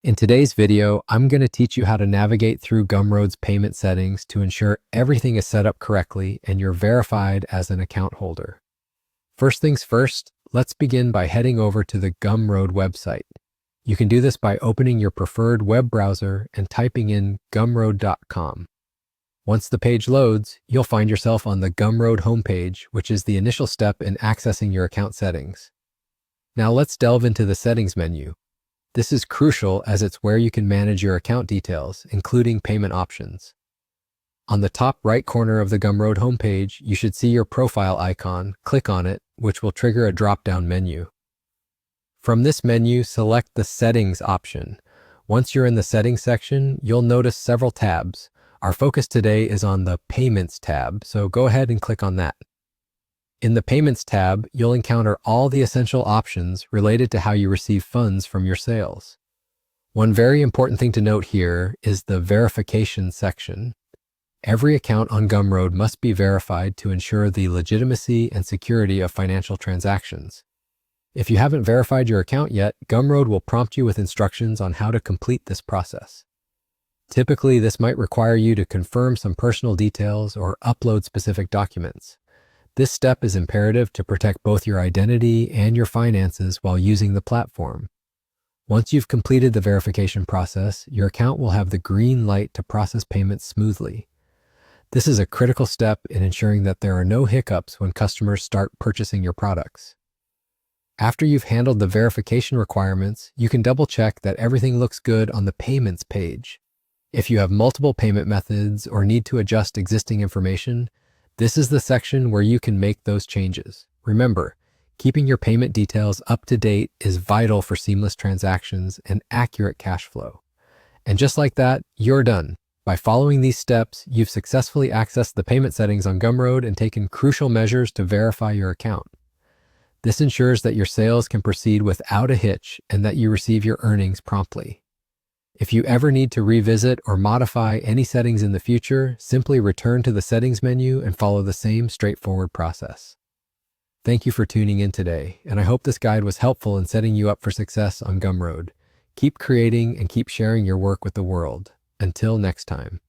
In today's video, I'm going to teach you how to navigate through Gumroad's payment settings to ensure everything is set up correctly and you're verified as an account holder. First things first, let's begin by heading over to the Gumroad website. You can do this by opening your preferred web browser and typing in gumroad.com. Once the page loads, you'll find yourself on the Gumroad homepage, which is the initial step in accessing your account settings. Now let's delve into the settings menu. This is crucial as it's where you can manage your account details, including payment options. On the top right corner of the Gumroad homepage, you should see your profile icon. Click on it, which will trigger a drop-down menu. From this menu, select the Settings option. Once you're in the Settings section, you'll notice several tabs. Our focus today is on the Payments tab, so go ahead and click on that. In the Payments tab, you'll encounter all the essential options related to how you receive funds from your sales. One very important thing to note here is the Verification section. Every account on Gumroad must be verified to ensure the legitimacy and security of financial transactions. If you haven't verified your account yet, Gumroad will prompt you with instructions on how to complete this process. Typically, this might require you to confirm some personal details or upload specific documents. This step is imperative to protect both your identity and your finances while using the platform. Once you've completed the verification process, your account will have the green light to process payments smoothly. This is a critical step in ensuring that there are no hiccups when customers start purchasing your products. After you've handled the verification requirements, you can double-check that everything looks good on the Payments page. If you have multiple payment methods or need to adjust existing information, this is the section where you can make those changes. Remember, keeping your payment details up to date is vital for seamless transactions and accurate cash flow. And just like that, you're done. By following these steps, you've successfully accessed the payment settings on Gumroad and taken crucial measures to verify your account. This ensures that your sales can proceed without a hitch and that you receive your earnings promptly. If you ever need to revisit or modify any settings in the future, simply return to the settings menu and follow the same straightforward process. Thank you for tuning in today, and I hope this guide was helpful in setting you up for success on Gumroad. Keep creating and keep sharing your work with the world. Until next time.